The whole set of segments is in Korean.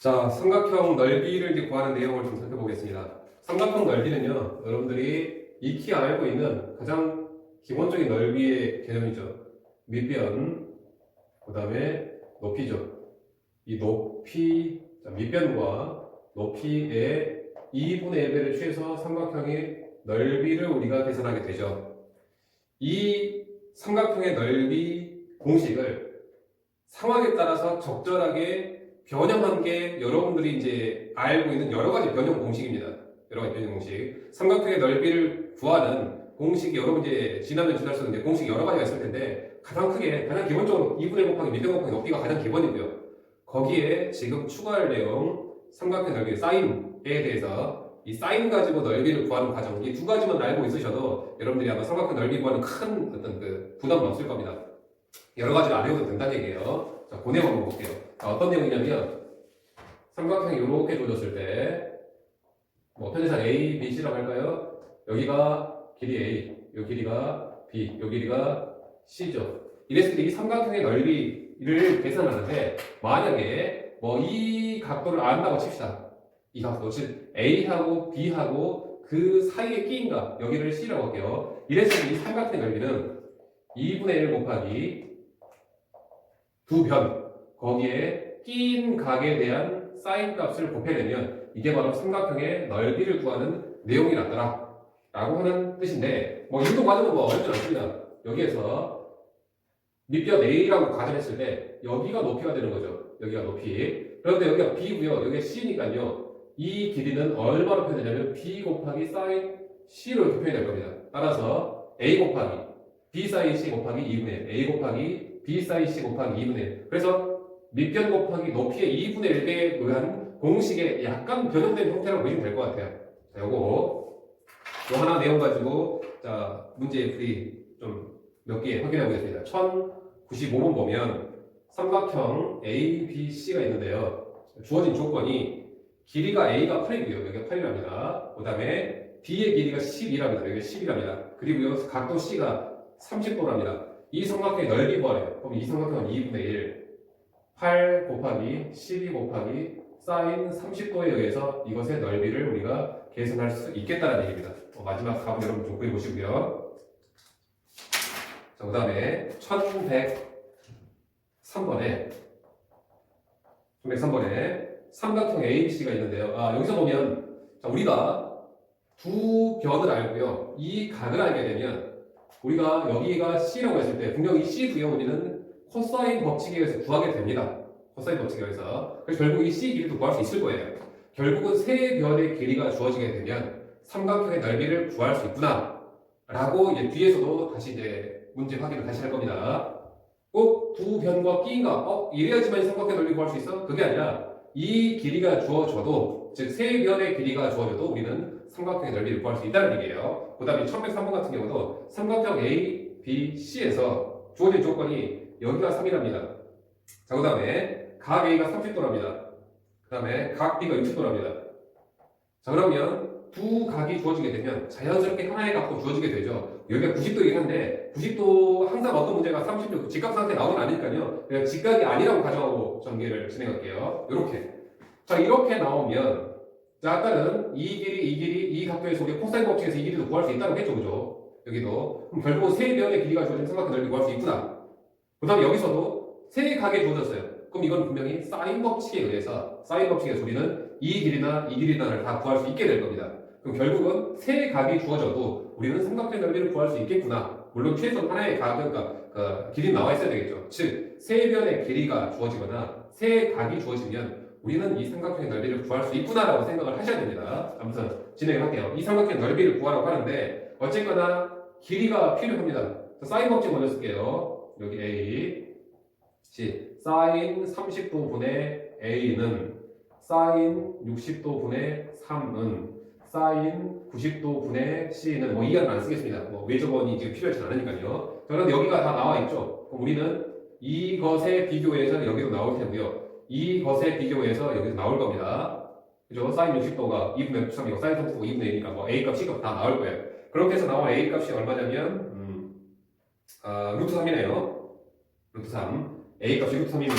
자, 삼각형 넓이를 이제 구하는 내용을 좀 살펴보겠습니다. 삼각형 넓이는요, 여러분들이 익히 알고 있는 가장 기본적인 넓이의 개념이죠. 밑변, 그 다음에 높이죠. 이 높이, 밑변과 높이의 2분의 1배를 취해서 삼각형의 넓이를 우리가 계산하게 되죠. 이 삼각형의 넓이 공식을 상황에 따라서 적절하게 변형한 게 여러분들이 이제 알고 있는 여러 가지 변형 공식입니다. 여러 가지 변형 공식. 삼각형의 넓이를 구하는 공식이 여러분 이제 지나면 지날수록 이제 공식이 여러 가지가 있을 텐데 가장 크게, 가장 기본적으로 2분의 곱하기 밑변 곱하기 높이가 가장 기본이고요. 거기에 지금 추가할 내용, 삼각형 넓이, 사인에 대해서 이 사인 가지고 넓이를 구하는 과정, 이 두 가지만 알고 있으셔도 여러분들이 아마 삼각형 넓이 구하는 큰 어떤 그 부담은 없을 겁니다. 여러 가지를 안 해도 된다는 얘기예요. 자, 그 내용 한번 볼게요. 자, 어떤 내용이냐면 삼각형이 이렇게 조졌을 때 뭐 편의상 A, B, C라고 할까요? 여기가 길이 A, 요 길이가 B, 요 길이가 C죠. 이랬을 때 이 삼각형의 넓이를 계산하는데 만약에 뭐 이 각도를 안다고 칩시다. 이 각도, 즉 A하고 B하고 그 사이에 끼인가 여기를 C라고 할게요. 이랬을 때 이 삼각형의 넓이는 2분의 1 곱하기 두 변, 거기에 끼인 각에 대한 사인 값을 곱해내면 이게 바로 삼각형의 넓이를 구하는 내용이 나더라 라고 하는 뜻인데, 뭐 이도 과정은 뭐 어렵지 않습니다. 여기에서 밑변 A라고 가정했을 때 여기가 높이가 되는 거죠. 여기가 높이. 그런데 여기가 B고요, 여기가 C니까요, 이 길이는 얼마로 표현되냐면 B 곱하기 사인 C로 이렇게 표현될 겁니다. 따라서 A 곱하기 B 사인 C 곱하기 2분의 1, A 곱하기 B 사인 C 곱하기 2분의 1. 그래서 밑변 곱하기 높이의 2분의 1배에 의한 공식의 약간 변형된 형태라고 보시면 될 것 같아요. 자, 요거 하나 내용 가지고 자 문제 풀이 좀 몇 개 확인해 보겠습니다. 1095번 보면 삼각형 A, B, C가 있는데요. 주어진 조건이 길이가 A가 8이고요. 여기가 8이랍니다. 그 다음에 B의 길이가 12랍니다. 여기가 10이랍니다. 그리고요, 각도 C가 30도랍니다. 이 삼각형의 넓이 구하래요. 그럼 이 삼각형은 2분의 1, 8 곱하기 12 곱하기 사인 30도에 의해서 이것의 넓이를 우리가 계산할 수 있겠다는 얘기입니다. 마지막 답은 여러분 좀 그려보시고요. 자, 그 다음에 1103번에 삼각형 ABC가 있는데요. 여기서 보면 자, 우리가 두 변을 알고요, 이 각을 알게 되면 우리가 여기가 C라고 했을 때 분명 이 C도요 우리는 코사인 법칙에 의해서 구하게 됩니다. 코사인 법칙에 의해서. 그래서 결국 이 C 길이도 구할 수 있을 거예요. 결국은 세 변의 길이가 주어지게 되면 삼각형의 넓이를 구할 수 있구나 라고 이제 뒤에서도 다시 이제 문제 확인을 다시 할 겁니다. 꼭 두 변과 끼인가? 이래야지만 이 삼각형 넓이 구할 수 있어? 그게 아니라 이 길이가 주어져도, 즉 세 변의 길이가 주어져도 우리는 삼각형의 넓이를 구할 수 있다는 얘기예요. 그 다음에 1103번 같은 경우도 삼각형 A, B, C에서 주어진 조건이 여기가 3이랍니다. 자, 그 다음에 각 A가 30도랍니다. 그 다음에 각 B가 60도랍니다. 자, 그러면 두 각이 주어지게 되면 자연스럽게 하나의 각도 주어지게 되죠. 여기가 90도이긴 한데 90도 항상 어떤 문제가 30도 직각 상태 나오는 아니니까요. 그냥 직각이 아니라고 가정하고 전개를 진행할게요. 이렇게. 자, 이렇게 나오면 자, 아까는 이 길이, 이 각도에서 우리 코사인 법칙에서 이 길이도 구할 수 있다고 했죠, 그죠? 여기도. 그럼 결국은 세 변의 길이가 주어진 삼각형 넓이 구할 수 있구나. 그 다음에 여기서도 세 각이 주어졌어요. 그럼 이건 분명히 사인 법칙에 의해서, 사인 법칙에서 우리는 이 길이나를 다 구할 수 있게 될 겁니다. 그럼 결국은 세 각이 주어져도 우리는 삼각형 넓이를 구할 수 있겠구나. 물론 최소한 하나의 각, 그러니까 길이 나와 있어야 되겠죠. 즉, 세 변의 길이가 주어지거나 세 각이 주어지면 우리는 이 삼각형의 넓이를 구할 수 있구나라고 생각을 하셔야 됩니다. 아무튼 진행할게요. 이 삼각형의 넓이를 구하라고 하는데 어쨌거나 길이가 필요합니다. 사인 법칙 먼저 쓸게요. 여기 A, C, 사인 30도분의 A는 사인 60도분의 3은 사인 90도분의 C는 뭐 이하는 안 쓰겠습니다. 뭐 외접원이 지금 필요하지 않으니까요. 그런데 여기가 다 나와 있죠. 그럼 우리는 이것에 비교해서 여기도 나올 테고요. 이것에 비교해서 여기서 나올 겁니다. 그죠? 사인 60도가 2분의 3이고 사인 30도가 2분의 1이니까 뭐 A 값, C 값 다 나올 거예요. 그렇게 해서 나온 A 값이 얼마냐면 루트 3이네요. 루트 3. A 값이 루트 3입니다.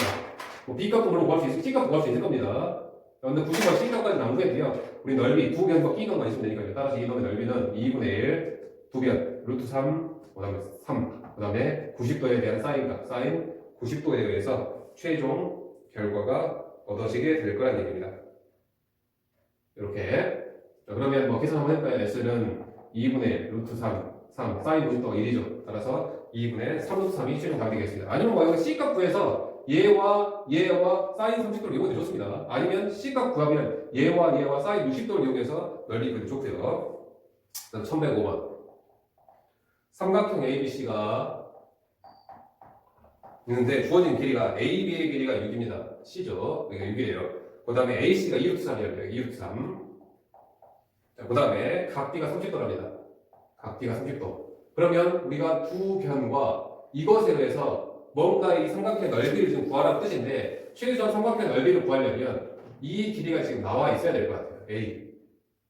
뭐 B 값도 물론 구할 수 있을, C 값도 구할 수 있을 겁니다. 근데 90만 C값까지 나온 게 돼요. 우리 넓이 두 변과 끼너만 있으면 되니까요. 따라서 이놈의 넓이는 2분의 1, 두 변, 루트 3, 그 다음에 3, 그 다음에 90도에 대한 사인값, 사인 90도에 의해서 최종 결과가 얻어지게 될 거라는 얘기입니다. 이렇게. 자, 그러면 뭐 계산 한번 해볼까요? S는 2분의 1, 루트 3, 사인 90도가 1이죠. 따라서 2분의 3 루트 3이 최종 답이 되겠습니다. 아니면 뭐 여기 C값 구해서 얘와 사인 30도를 이용해도 좋습니다. 아니면 C값 구하면 얘와 사인 60도를 이용해서 넓이 그래도 좋고요. 1105번. 삼각형 ABC가 있는데 주어진 길이가 AB의 길이가 6입니다. C죠. 여기가 6이에요. 그 다음에 AC가 2루트 3이에요. 여기 2루트 3. 자, 그 다음에 각 B가 30도랍니다. 각 B가 30도. 그러면 우리가 두 변과 이것에 의해서 뭔가 이 삼각형의 넓이를 지금 구하라는 뜻인데 최소한 삼각형의 넓이를 구하려면 이 길이가 지금 나와 있어야 될 것 같아요. A.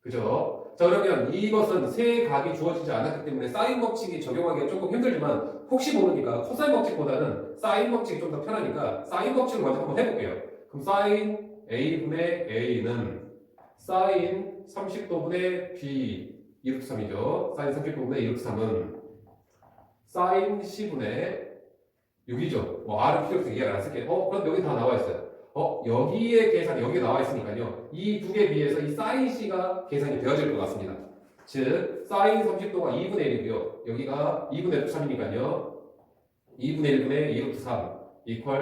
그죠? 자, 그러면 이것은 세 각이 주어지지 않았기 때문에 사인 법칙이 적용하기가 조금 힘들지만 혹시 모르니까 코사인 법칙보다는 사인 법칙이 좀 더 편하니까 사인 법칙을 먼저 한번 해볼게요. 그럼 사인 A분의 A는 사인 30도분의 B 2루트 3이죠. 사인 30도분의 2루트 3은 사인 C분의 6이죠. 뭐 R은 필요 없어 이해를 안 쓸게요. 그럼 여기 다 나와 있어요. 여기에 계산이 여기 나와 있으니까요. 이 두 개에 비해서 이 사인 C가 계산이 되어질 것 같습니다. 즉, 사인 30도가 2분의 1이고요. 여기가 2분의 루트 3이니까요. 2분의 1분의 2루트 3 이퀄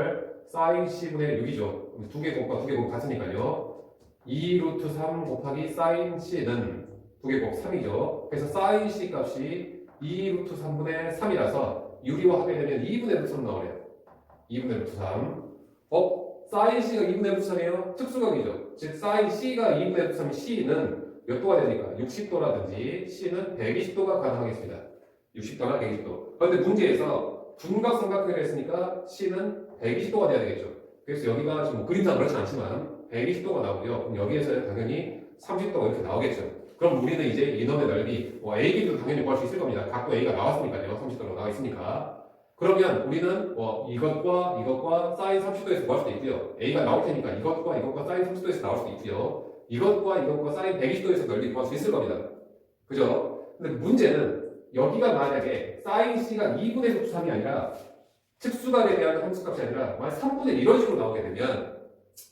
사인 C분의 6이죠. 두 개 곱과 두 개 곱 같으니까요. 2루트 3 곱하기 사인 C는 두 개 곱 3이죠. 그래서 사인 C 값이 2루트 3분의 3이라서 유리화하게 되면 2분의 루트 3 나오네요. 2분의 루트 3. 사인 C가 2분의 루트 3이에요? 특수각이죠. 즉, 사인 C가 2분의 루트 3인 C는 몇 도가 되니까? 60도라든지 C는 120도가 가능하겠습니다. 60도나 120도. 그런데 문제에서 둔각 삼각형을 했으니까 C는 120도가 돼야 되겠죠. 그래서 여기가 지금 그림상 그렇지 않지만 120도가 나오고요. 그럼 여기에서 당연히 30도가 이렇게 나오겠죠. 그럼 우리는 이제 이놈의 넓이, A 길이도 당연히 구할 수 있을 겁니다. 각도 A가 나왔으니까요. 30도로 나와 있으니까. 그러면 우리는 이것과 사인 30도에서 구할 수도 있고요. A가 나올 테니까 이것과 사인 30도에서 나올 수도 있고요. 이것과 사인 120도에서 넓이 구할 수 있을 겁니다. 그죠? 근데 문제는 여기가 만약에 사인 C가 2분의 루트 3이 아니라 특수각에 대한 함수값이 아니라 만약 3분의 1 이런 식으로 나오게 되면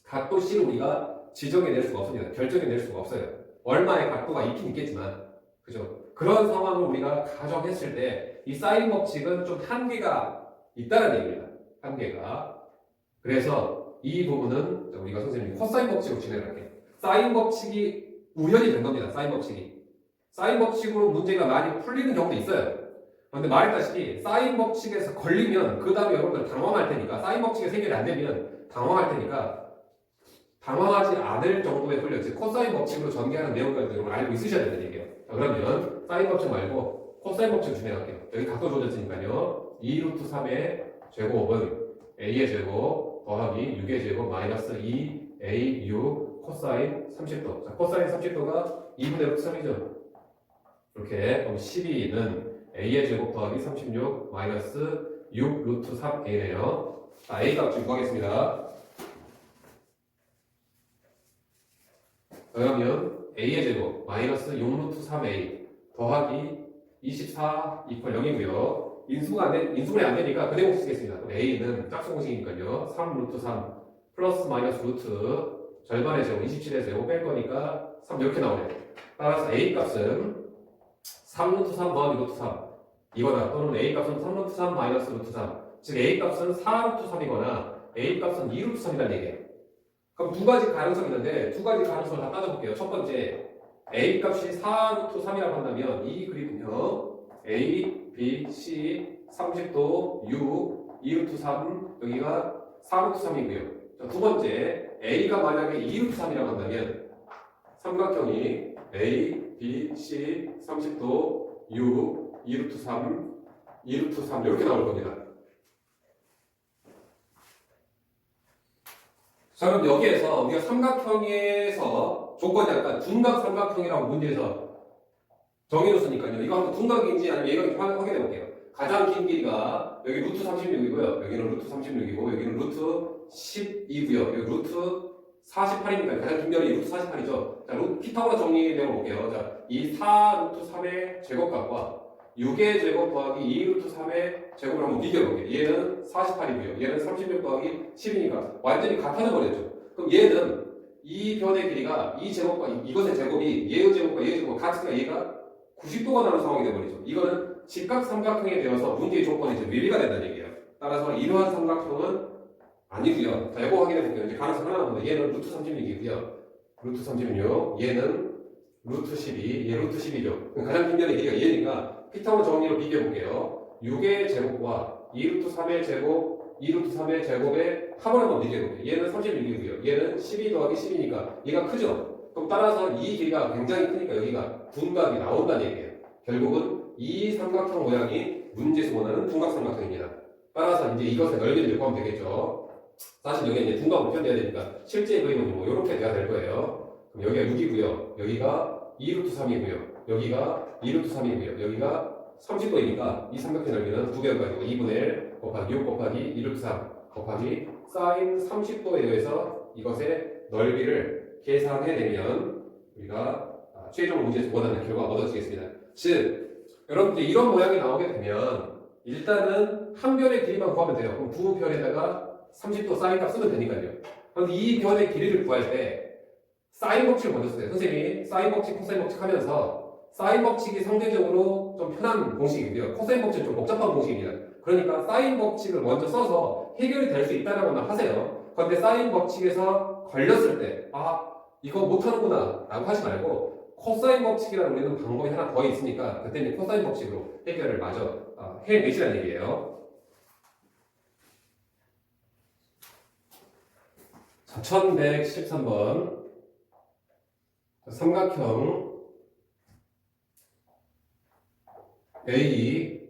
각도 C를 우리가 지정해낼 수가 없습니다. 결정해낼 수가 없어요. 얼마의 각도가 있긴 있겠지만 그죠? 그런 상황을 우리가 가정했을 때 이 사인 법칙은 좀 한계가 있다는 얘기입니다. 한계가. 그래서 이 부분은 우리가 선생님이 코사인 법칙으로 진행할게요. 사인 법칙이 우연히 된 겁니다. 사인 법칙이. 사인 법칙으로 문제가 많이 풀리는 경우도 있어요. 그런데 말했다시피 사인 법칙에서 걸리면 그 다음에 여러분들 당황할 테니까 사인 법칙에서 해결이 안 되면 당황할 테니까 당황하지 않을 정도의 훈련, 즉 코사인 법칙으로 전개하는 내용까지 여러분 알고 있으셔야 되는 얘기예요. 자, 그러면 사인 법칙 말고 코사인 법칙 진행할게요. 여기 각도 주어졌으니까요. 2루트 3의 제곱은 A의 제곱 더하기 6의 제곱 마이너스 2A 6 코사인 30도. 자, 코사인 30도가 2분의 루트 3이죠. 이렇게 그럼 12는 A의 제곱 더하기 36 마이너스 6 루트 3A네요. 자, A 값 구하겠습니다. 그러면 A의 제곱 마이너스 6루트 3A 더하기 24 이퀄 0이고요. 인수분해 안 되니까 그대로 쓰겠습니다. A는 짝수 공식이니까요. 3루트 3 플러스 마이너스 루트 절반의 제곱 27에서 이거 뺄 거니까 3 이렇게 나오네요. 따라서 A 값은 3루트 3 더하기 루트 3 이거나 또는 A 값은 3루트 3 마이너스 루트 3 즉 A 값은 4루트 3이거나 A 값은 2루트 3이라는 얘기예요. 그럼 두 가지 가능성이 있는데 두 가지 가능성을 다 따져볼게요. 첫 번째 A 값이 4루트 3이라고 한다면 이 그림은요 A, B, C 30도, U, 2루트 3 여기가 4루트 3이고요. 두 번째 A가 만약에 2루트 3이라고 한다면 삼각형이 A, B, C 30도, U, 2루트 3, 2루트 3 이렇게 나올 겁니다. 자, 그럼 여기에서 우리가 삼각형에서 조건이 아까 둔각 삼각형이라고 문제에서 정해줬으니까요. 이거 한번 둔각인지 아니면 예각인지 확인해 볼게요. 가장 긴 길이가 여기 루트 36이고요. 여기는 루트 36이고 여기는 루트 12고요. 여기 루트 48입니다. 가장 긴 변이 루트 48이죠. 자, 피타고라 정리되어 볼게요. 자, 이 4 루트 3의 제곱값과 6의 제곱 더하기 2 루트 3의 제곱을 한번 비교해볼게요. 얘는 48이고요. 얘는 36 더하기 10이니까 완전히 같아져 버렸죠. 그럼 얘는 이 변의 길이가 이 제곱과 이것의 제곱이 얘의 제곱과 얘의 제곱 같으니까 얘가 90도가 나는 상황이 되어버리죠. 이거는 직각삼각형이 되어서 문제의 조건이 이제 위비가 된다는 얘기예요. 따라서 이러한 삼각형은 아니고요. 자, 이거 확인해 볼게요. 이제 가능성 하나 남았는데 얘는 루트 36이고요. 루트 36, 얘는 루트 12, 얘 루트 10이죠. 가장 긴 변의 길이가 얘니까 피타고라 정리로 비교해 볼게요. 6의 제곱과 2 루트 3의 제곱, 2 루트 3의 제곱의 합을 한번 비교해 볼게요. 얘는 36이고요. 얘는 12 더하기 10이니까 얘가 크죠? 그럼 따라서 이 길이가 굉장히 크니까 여기가 둔각이 나온다는 얘기예요. 결국은 이 삼각형 모양이 문제에서 원하는 둔각삼각형입니다. 따라서 이제 이것의 넓이를 구하면 되겠죠. 사실 여기 이제 둔각을 표현해야 되니까 실제 그림은 뭐 이렇게 돼야 될 거예요. 그럼 여기가 6이고요. 여기가 2루트 3이고요. 여기가 2루트 3이고요. 여기가 30도이니까 이 삼각형 넓이는 두 배가 가지고 2분의 1 곱하기 6 곱하기 2루트 3 곱하기 사인 30도에 의해서 이것의 넓이를 계산해내면 우리가 최종 문제에서 원하는 결과가 얻어지겠습니다. 즉 여러분들 이런 모양이 나오게 되면 일단은 한 변의 길이만 구하면 돼요. 그럼 두 변에다가 30도 사인 값 쓰면 되니까요. 그런데 이 변의 길이를 구할 때 사인 법칙을 먼저 써요. 선생님이 사인 법칙, 코사인 법칙 하면서 사인 법칙이 상대적으로 좀 편한 공식이고요. 코사인 법칙은 좀 복잡한 공식입니다. 그러니까 사인 법칙을 먼저 써서 해결이 될 수 있다라고만 하세요. 그런데 사인 법칙에서 걸렸을 때 이거 못하는구나 라고 하지 말고 코사인 법칙이라는 우리는 방법이 하나 더 있으니까 그때는 코사인 법칙으로 해결을 마저 해내시라는 얘기예요. 자, 1113번 삼각형 A,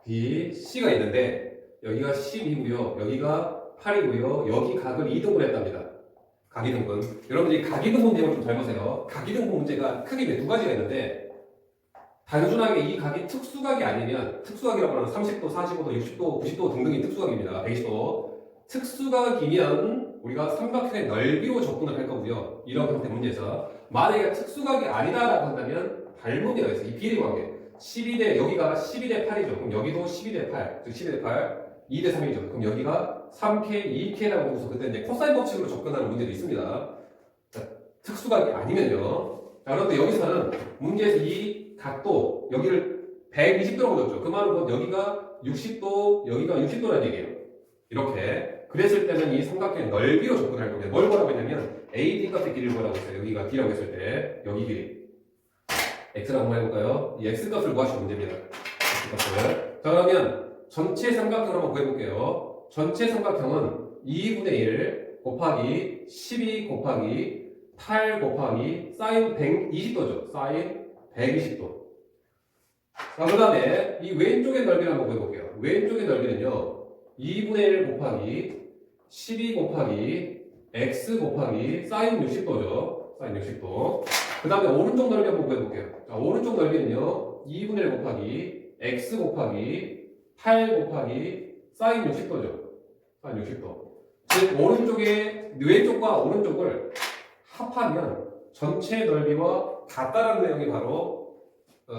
B, C가 있는데 여기가 10이고요. 여기가 8이고요. 여기 각을 2등분 했답니다. 각이등분. 여러분들이 각이등분 내용을 좀 잘 보세요. 각이등분 문제가 크게 두 가지가 있는데 단순하게 이 각이 특수각이 아니면 특수각이라고 하는 30도, 45도, 60도, 90도 등등이 특수각입니다. 120도. 특수각이면 우리가 삼각형의 넓이로 접근을 할 거고요. 이런 형태 문제에서 만약에 특수각이 아니다라고 한다면 발문제가 있어요. 이 비례 관계. 12대 여기가 12대 8이죠. 그럼 여기도 12대 8, 즉 12대 8, 2대 3이죠. 그럼 여기가 3K, 2K라고 보고서 그때 이제 코사인 법칙으로 접근하는 문제도 있습니다. 자, 특수각이 아니면요. 자, 그런데 여기서는 문제에서 이 각도 여기를 120도라고 줬죠. 그 말은 여기가 60도, 여기가 60도라는 얘기예요. 이렇게. 그랬을 때는 이 삼각형의 넓이로 접근할 겁니다. 뭘 보라고 했냐면 AD 값의 길이를 보라고 했어요. 여기가 D라고 했을 때 여기 길이 X라고 한번 해볼까요? 이 X 값을 구하시면 문제입니다. X 값을. 자, 그러면 전체 삼각형을 한번 구해볼게요. 전체 삼각형은 2분의 1 곱하기 12 곱하기 8 곱하기 사인 120도죠. 사인 120도. 자, 그 다음에 이 왼쪽의 넓이를 한번 구해볼게요. 왼쪽의 넓이는요 2분의 1 곱하기 12 곱하기 x 곱하기 사인 60도죠. 사인 60도. 그 다음에 오른쪽 넓이 한번 구해볼게요. 자, 오른쪽 넓이는요 2분의 1 곱하기 x 곱하기 8 곱하기 사인 60도죠. 사인 60도. 즉 왼쪽과 오른쪽을 합하면 전체 넓이와 같다라는 내용이 바로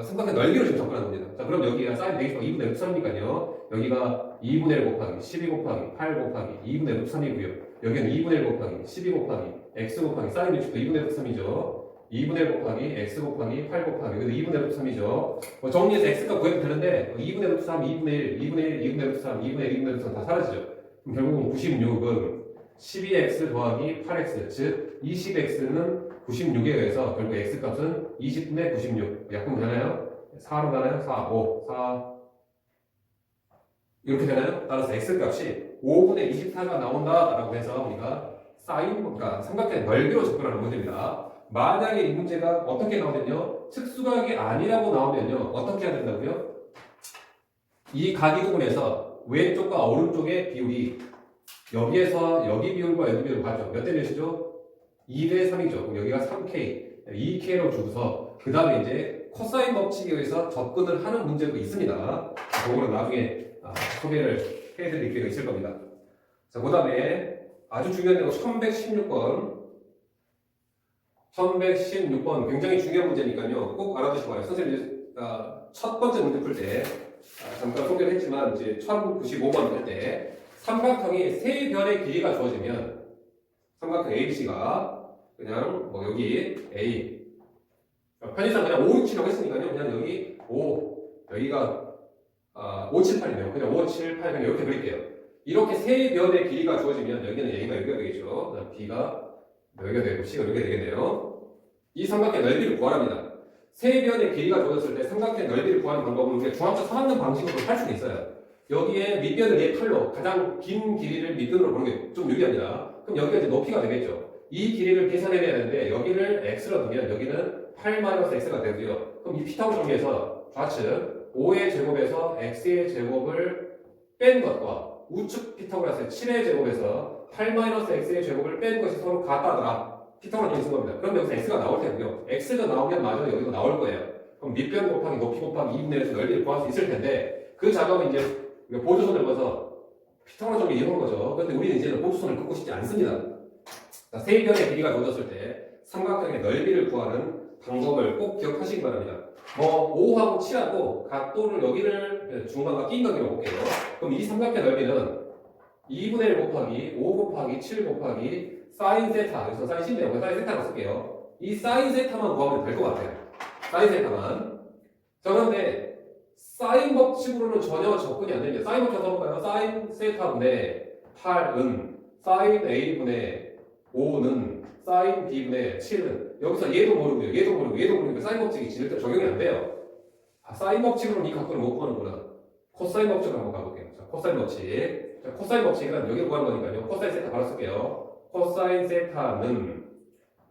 삼각형 넓이로 지금 접근하는 겁니다. 자, 그럼 여기가 사인 120가 2분의 루트 3이니까요. 여기가 2분의 1 곱하기 12 곱하기 8 곱하기 2분의 루트 3이고요. 여기는 2분의 1 곱하기 12 곱하기 x 곱하기 사인 60도 2분의 루트 3이죠. 2분의 1 곱하기 x 곱하기 8 곱하기 여기도 2분의 루트 3이죠. 정리해서 x가 구해도 되는데 2분의 루트 3, 2분의 1, 2분의 1, 2분의 루트 3, 2분의 1, 2분의 루트 3 다 사라지죠. 그럼 결국은 96은 12x 더하기 8x 즉 20x는 96에 의해서 결국 x값은 20분의 96 약분 되나요? 4로 가나요? 4, 5, 4 이렇게 되나요? 따라서 x값이 5분의 24가 나온다라고 해서 우리가 그러니까 삼각형의 넓이로 접근하는 문제입니다. 만약에 이 문제가 어떻게 나오면요 특수각이 아니라고 나오면요 어떻게 해야 된다고요? 이 각이동분에서 왼쪽과 오른쪽의 비율이 여기에서 여기 비율과 여기 비율을 봤죠. 몇 대 몇이죠? 2대 3이죠. 그럼 여기가 3K, 2K로 주고서 그 다음에 이제 코사인 법칙에 의해서 접근을 하는 문제도 있습니다. 그거는 나중에 소개를 해드릴 기회가 있을 겁니다. 자, 그 다음에 아주 중요한 내용 1116번. 1116번 굉장히 중요한 문제니까요. 꼭 알아두시고 봐요. 선생님이 첫 번째 문제 풀 때 잠깐 소개를 했지만 이제 1095번 풀 때 삼각형이 세 변의 길이가 주어지면 삼각형 ABC가 그냥 뭐 여기 A 편의상 그냥 5, 6, 7이라고 했으니까요. 그냥 여기 5 여기가 5, 7, 8이네요. 그냥 5, 7, 8 그냥 이렇게 그릴게요. 이렇게 세 변의 길이가 주어지면 여기는 A가 여기가 되겠죠. 그다음 B가 여기가 되고 C가 여기가 되겠네요. 이 삼각형 넓이를 구하랍니다. 세 변의 길이가 주어졌을 때 삼각형 넓이를 구하는 방법은 우리가 중학교 3학년 방식으로 할 수는 있어요. 여기에 밑변을 얘 팔로 가장 긴 길이를 밑변으로 보는 게 좀 유리합니다. 그럼 여기가 이제 높이가 되겠죠. 이 길이를 계산해내야 되는데 여기를 x로 두면 여기는 8-x가 되고요. 그럼 이 피타고라스 정리해서 좌측 5의 제곱에서 x의 제곱을 뺀 것과 우측 피타고라스의 7의 제곱에서 8-x의 제곱을 뺀 것이 서로 같다더라. 피타고라스 정리 쓴 겁니다. 그럼 여기서 x가 나올 테고요. x가 나오면 마저 여기도 나올 거예요. 그럼 밑변 곱하기 높이 곱하기 2분의 1에서 넓이를 구할 수 있을 텐데 그 작업은 이제 보조선을 넣어서 피타고라스 정리 이용한 거죠. 그런데 우리는 이제는 보조선을 긋고 싶지 않습니다. 세 변의 길이가 주어졌을 때 삼각형의 넓이를 구하는 방법을 꼭 기억하시기 바랍니다. 뭐 5하고 7하고 각도를 여기를 중간과 낀 관계로 볼게요. 그럼 이 삼각형 넓이는 2분의 1 곱하기 5 곱하기 7 곱하기 사인 세타, 여기서 사인 C인데요. 사인 세타로 쓸게요. 이 사인 세타만 구하면 될 것 같아요. 사인 세타만. 자, 그런데 사인 법칙으로는 전혀 접근이 안 됩니다. 사인 법칙 써볼까요? 사인 세타분의 8은 사인 A분의 5는 사인 B분의 7은 여기서 얘도 모르고요. 얘도 모르고 얘도 모르니까 사인 법칙이 절대 적용이 안 돼요. 사인 법칙으로는 이 각도를 못 구하는구나. 코사인 법칙으로 한번 가볼게요. 자, 코사인 법칙. 자, 코사인 법칙은 여기로 구하는 거니까요. 코사인 세타 바로 쓸게요. 코사인 세타는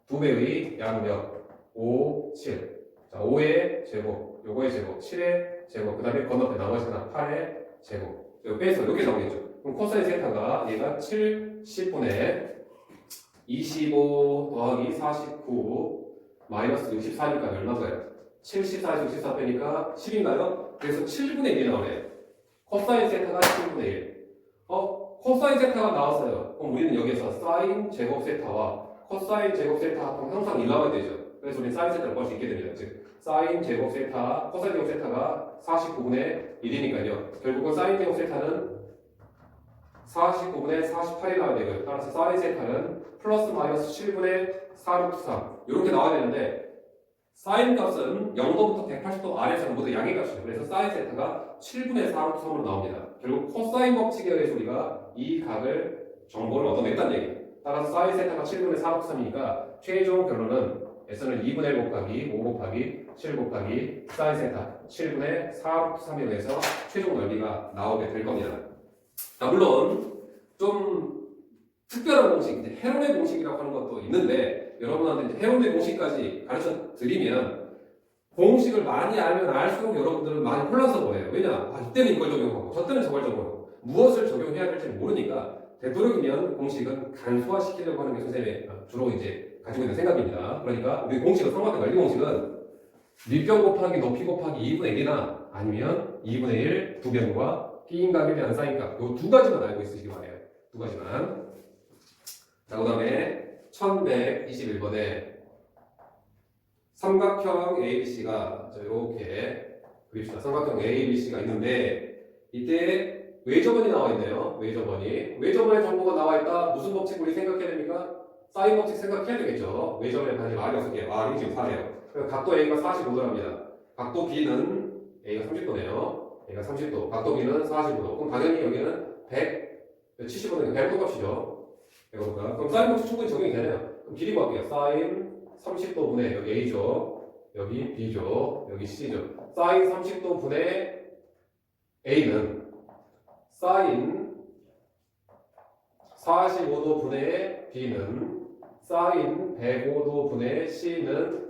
2배의 양력 5, 7. 자, 5의 제곱, 요거의 제곱, 7의 제곱, 그 다음에 건너편 나머지 하나 8의 제곱. 이거 빼서 이렇게 나오겠죠. 그럼 코사인 세타가 얘가 7, 10분의 25 더하기 49 마이너스 64니까 얼마인가요? 74에서 64 빼니까 10인가요? 그래서 7분의 1이 나오네요. 코사인 세타가 7분의 1. 코사인 세타가 나왔어요. 그럼 우리는 여기에서 사인 제곱 세타와 코사인 제곱 세타 합하면 항상 1 나와야 되죠. 그래서 우리는 사인 세타를 구할 수 있게 됩니다. 즉 사인 제곱 세타, 코사인 제곱 세타가 49분의 1이니까요. 결국은 사인 제곱 세타는 49분의 48이 나와야 되고요. 따라서 사인 세타는 플러스 마이너스 7분의 4루트 3 이렇게 나와야 되는데 사인 값은 0도부터 180도 아래에서는 모두 양의 값이죠. 그래서 사인 세타가 7분의 4루트 3으로 나옵니다. 결국 코사인 법칙에 의해서 우리가 이 각을 정보를 얻어냈다는 얘기예요. 따라서 사인 세타가 7분의 4루트 3이니까 최종 결론은 S는 2분의 1 곱하기 5 곱하기 7 곱하기 사인 세타 7분의 4루트 3에 의해서 최종 넓이가 나오게 될 겁니다. 자, 물론 좀 특별한 공식, 이제 헤론의 공식이라고 하는 것도 있는데 여러분한테 이제 헤론의 공식까지 가르쳐 드리면 공식을 많이 알면 알수록 여러분들은 많이 혼란스러워해요. 왜냐? 이때는 이걸 적용하고 저때는 저걸 적용하고 무엇을 적용해야 될지 모르니까 되도록이면 공식은 간소화시키려고 하는 게 선생님의 주로 이제 가지고 있는 생각입니다. 그러니까 우리 공식은 삼각형 넓이 공식은 밑변 곱하기 높이 곱하기 2분의 1이나 아니면 2분의 1 두 변과 B인각 1이 안 사인각 요 두 가지만 알고 있으시기 바래요. 두 가지만. 자, 그 다음에 1121번에 삼각형 ABC가 이렇게 그립시다. 삼각형 ABC가 있는데 이때 외접원이 나와 있네요. 외접원의 정보가 나와 있다. 무슨 법칙 우리 생각해야 됩니까? 사인 법칙 생각해야 되겠죠. 외접원의 반지 R이 6개요. R이 지금 4네요. 그래서 각도 A가 45도랍니다. 각도 B는 A가 30도네요. A가 30도. 각도 B는 45도. 그럼 당연히 여기는 170도니까 100도 값이죠. 이거가. 그럼 사인 법칙 충분히 적용이 되네요. 그럼 길이 구할게요. 사인 30도분의 여기 A죠. 여기 B죠. 여기 C죠. 사인 30도분의 A는 사인 45도분의 B는 사인 105도분의 C는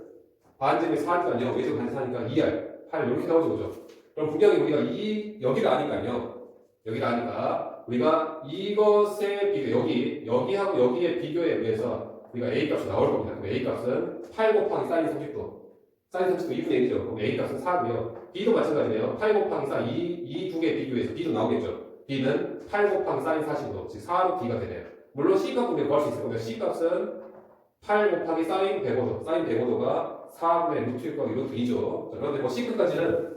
반지름이 4니까요. 여기서 반지 4니까 2R, 8 이렇게 나오죠. 그죠? 그럼 분명히 우리가 여기를 아니까요. 여기를 아니까 우리가 이것의 비교, 여기하고 여기의 비교에 의해서 우리가 A 값이 나올 겁니다. 그럼 A 값은 8 곱하기 사인 30도. 사인 30도 2분의 1이죠. 그럼 A 값은 4고요. B도 마찬가지네요. 8 곱하기 4, 이 두 개의 비교에서 B도 나오겠죠. B는 8 곱하기 사인 45도, 즉 4로 B가 되네요. 물론 C값은 우리가 구할 수 있을 건데 C값은 8 곱하기 사인 105도, 사인 105도가 4분의 루트 1 곱하기 루트 2죠. 자, 그런데 뭐 C끝까지는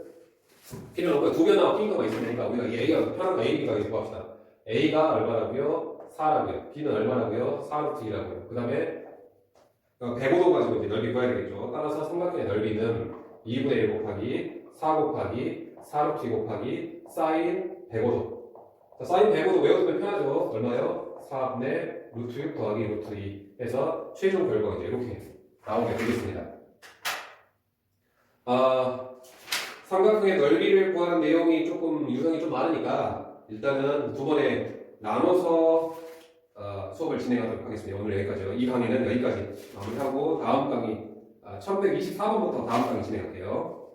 필요 없고 두 개나 B가만 있으니까 우리가 이 A가 편한 거 A, B가 이렇게 구합시다. A가 얼마라고요? 4라고요. B는 얼마라고요? 4 루트 2라고요. 그 다음에 105도 가지고 이제 넓이 구해야 되겠죠. 따라서 삼각형의 넓이는 2분의 1 곱하기 4 곱하기 4 루트 2 곱하기 사인 105도. 자, 사인 105도 외워두면 편하죠. 얼마요? 4분의 루트 6 더하기 루트 2 해서 최종 결과가 이제 이렇게 나오게 되겠습니다. 삼각형의 넓이를 구하는 내용이 조금 유형이 좀 많으니까 일단은 두 번에 나눠서 수업을 진행하도록 하겠습니다. 오늘 여기까지요. 이 강의는 여기까지 마무리하고 다음 강의 1124번부터 다음 강의 진행할게요.